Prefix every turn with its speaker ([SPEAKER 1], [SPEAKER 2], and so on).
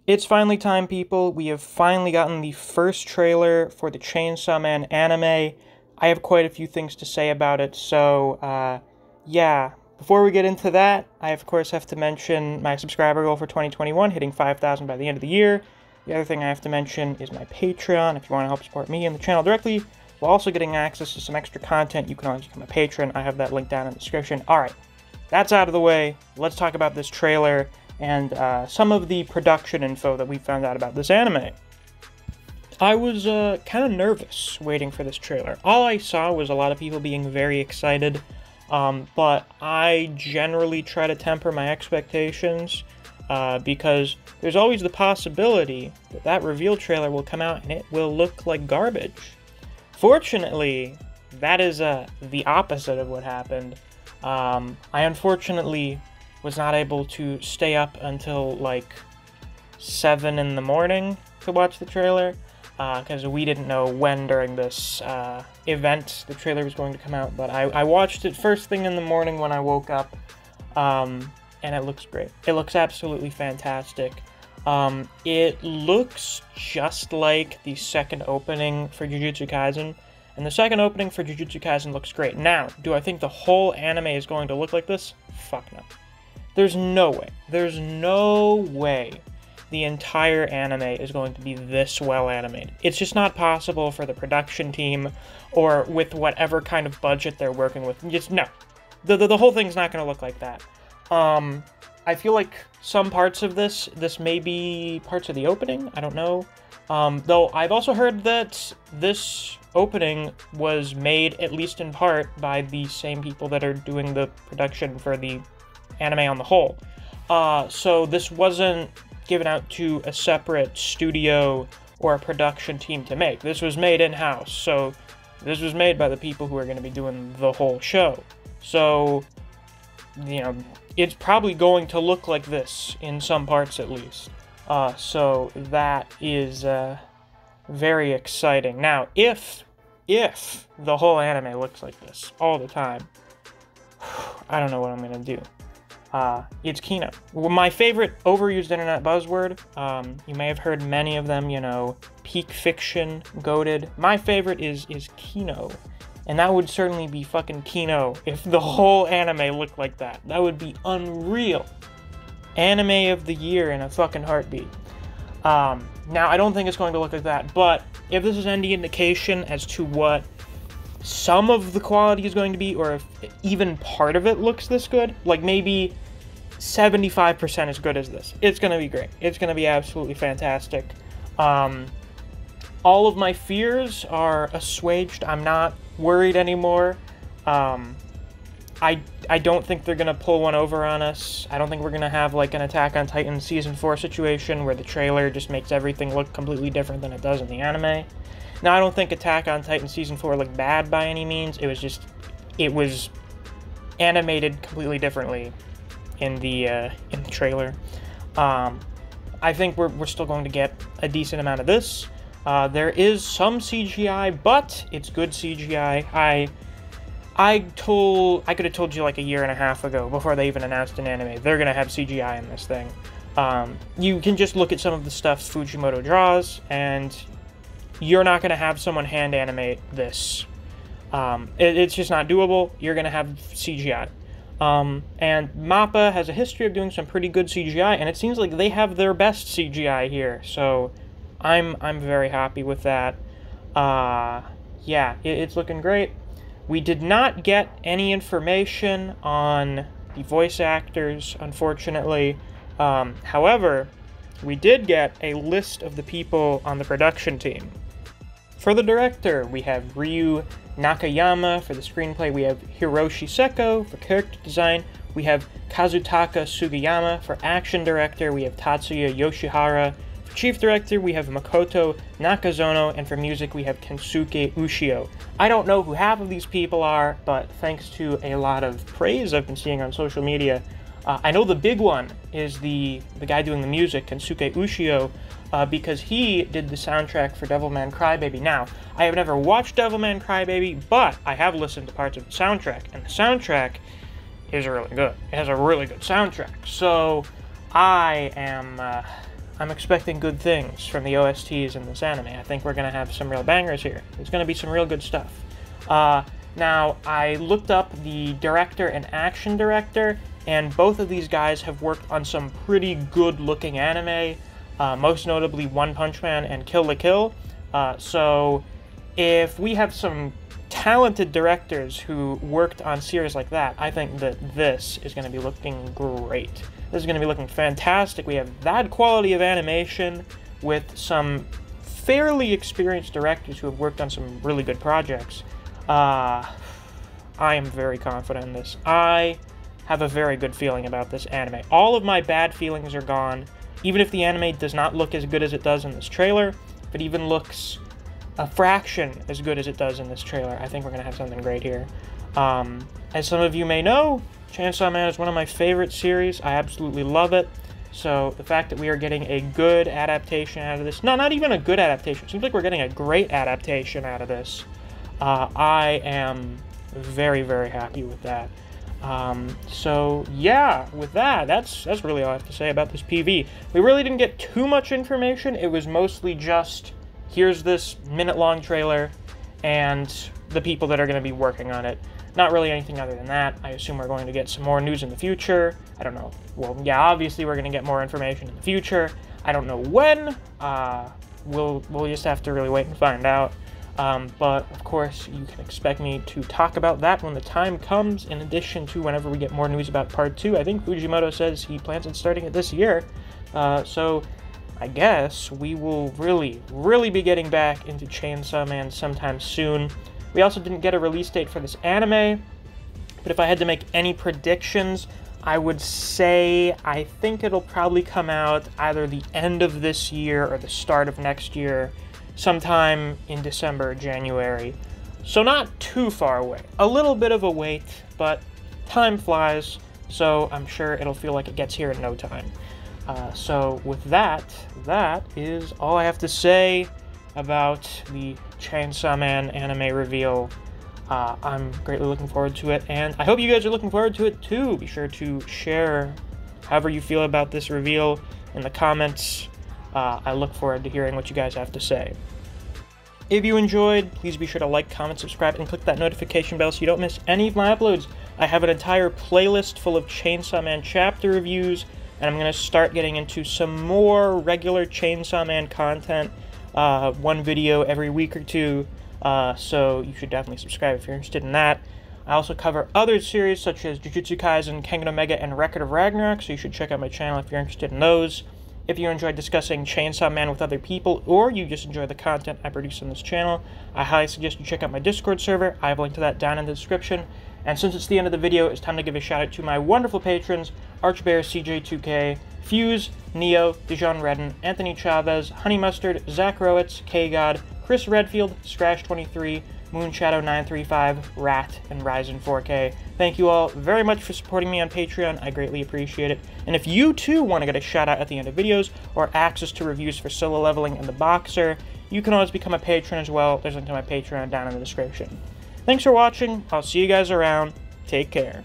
[SPEAKER 1] It's finally time, people. We have finally gotten the first trailer for the Chainsaw Man anime. I have quite a few things to say about it, so, yeah. Before we get into that, I of course have to mention my subscriber goal for 2021, hitting 5,000 by the end of the year. The other thing I have to mention is my Patreon. If you want to help support me and the channel directly, while also getting access to some extra content, you can always become a patron. I have that link down in the description. Alright, that's out of the way. Let's talk about this trailer and some of the production info that we found out about this anime. I was kind of nervous waiting for this trailer. All I saw was a lot of people being very excited, but I generally try to temper my expectations because there's always the possibility that that reveal trailer will come out and it will look like garbage. Fortunately, that is the opposite of what happened. I unfortunately was not able to stay up until like 7 in the morning to watch the trailer because we didn't know when during this event the trailer was going to come out, but I watched it first thing in the morning when I woke up, and it looks great. It looks absolutely fantastic. It looks just like the second opening for Jujutsu Kaisen, and the second opening for Jujutsu Kaisen looks great. Now, do I think the whole anime is going to look like this? Fuck no. There's no way. There's no way the entire anime is going to be this well animated. It's just not possible for the production team or with whatever kind of budget they're working with. Just no. The whole thing's not going to look like that. I feel like some parts of this may be parts of the opening. I don't know. Though I've also heard that this opening was made, at least in part, by the same people that are doing the production for the anime on the whole. So this wasn't given out to a separate studio or a production team to make. This was made in-house, so this was made by the people who are going to be doing the whole show. So, you know, it's probably going to look like this in some parts at least. So that is very exciting. Now, if the whole anime looks like this all the time, I don't know what I'm going to do. It's Kino. My favorite overused internet buzzword, you may have heard many of them, you know, peak fiction, goated. My favorite is Kino. And that would certainly be fucking Kino if the whole anime looked like that. That would be unreal. Anime of the year in a fucking heartbeat. Now, I don't think it's going to look like that, but if this is any indication as to what some of the quality is going to be, or if even part of it looks this good, like maybe 75% as good as this, it's going to be great. It's going to be absolutely fantastic. All of my fears are assuaged. I'm not worried anymore. I don't think they're going to pull one over on us. I don't think we're going to have like an Attack on Titan Season 4 situation where the trailer just makes everything look completely different than it does in the anime. Now, I don't think Attack on Titan Season 4 looked bad by any means. It was animated completely differently in the trailer. I think we're still going to get a decent amount of this. There is some CGI, but it's good CGI. I could have told you like a year and a half ago, before they even announced an anime, they're gonna have CGI in this thing. You can just look at some of the stuff Fujimoto draws, and you're not gonna have someone hand animate this. It's just not doable. You're gonna have CGI. And MAPPA has a history of doing some pretty good CGI, and it seems like they have their best CGI here, so I'm very happy with that. Yeah, it's looking great. We did not get any information on the voice actors, unfortunately. However, we did get a list of the people on the production team. For the director, we have Ryu Nakayama. For the screenplay, we have Hiroshi Seko. For character design, we have Kazutaka Sugiyama. For action director, we have Tatsuya Yoshihara. For chief director, we have Makoto Nakazono. And for music, we have Kensuke Ushio. I don't know who half of these people are, but thanks to a lot of praise I've been seeing on social media, I know the big one is the guy doing the music, Kensuke Ushio, because he did the soundtrack for Devilman Crybaby. Now, I have never watched Devilman Crybaby, but I have listened to parts of the soundtrack, and the soundtrack is really good. It has a really good soundtrack, so I am I'm expecting good things from the OSTs in this anime. I think we're going to have some real bangers here. There's going to be some real good stuff. Now, I looked up the director and action director, and both of these guys have worked on some pretty good-looking anime, most notably One Punch Man and Kill la Kill. So if we have some talented directors who worked on series like that, I think that this is going to be looking great. This is going to be looking fantastic. We have that quality of animation with some fairly experienced directors who have worked on some really good projects. I am very confident in this. I have a very good feeling about this anime. All of my bad feelings are gone. Even if the anime does not look as good as it does in this trailer, if it even looks a fraction as good as it does in this trailer, I think we're going to have something great here. As some of you may know, Chainsaw Man is one of my favorite series. I absolutely love it. So the fact that we are getting a good adaptation out of this, no, not even a good adaptation, it seems like we're getting a great adaptation out of this. I am very, very happy with that. So yeah, with that, that's really all I have to say about this PV. We really didn't get too much information. It was mostly just, here's this minute-long trailer and the people that are going to be working on it. Not really anything other than that. I assume we're going to get some more news in the future. I don't know. Well, yeah, obviously we're going to get more information in the future. I don't know when. We'll just have to really wait and find out. But, of course, you can expect me to talk about that when the time comes, in addition to whenever we get more news about Part 2. I think Fujimoto says he plans on starting it this year. So I guess we will really be getting back into Chainsaw Man sometime soon. We also didn't get a release date for this anime, but if I had to make any predictions, I would say I think it'll probably come out either the end of this year or the start of next year, sometime in December or January. So not too far away. A little bit of a wait, but time flies, so I'm sure it'll feel like it gets here in no time. So with that is all I have to say about the Chainsaw Man anime reveal. I'm greatly looking forward to it, and I hope you guys are looking forward to it too. Be sure to share however you feel about this reveal in the comments. I look forward to hearing what you guys have to say. If you enjoyed, please be sure to like, comment, subscribe, and click that notification bell so you don't miss any of my uploads. I have an entire playlist full of Chainsaw Man chapter reviews, and I'm going to start getting into some more regular Chainsaw Man content, one video every week or two, so you should definitely subscribe if you're interested in that. I also cover other series such as Jujutsu Kaisen, Kengan Omega, and Record of Ragnarok, so you should check out my channel if you're interested in those. If you enjoyed discussing Chainsaw Man with other people, or you just enjoy the content I produce on this channel, I highly suggest you check out my Discord server. I have a link to that down in the description. And since it's the end of the video, it's time to give a shout out to my wonderful patrons: Archbear, CJ2K, Fuse, Neo, Dijon Redden, Anthony Chavez, Honey Mustard, Zach Rowitz, K-God, Chris Redfield, Scratch23, Moonshadow935, Rat, and Ryzen4K. Thank you all very much for supporting me on Patreon. I greatly appreciate it. And if you too want to get a shout out at the end of videos or access to reviews for Solo Leveling and The Boxer, you can always become a patron as well. There's a link to my Patreon down in the description. Thanks for watching. I'll see you guys around. Take care.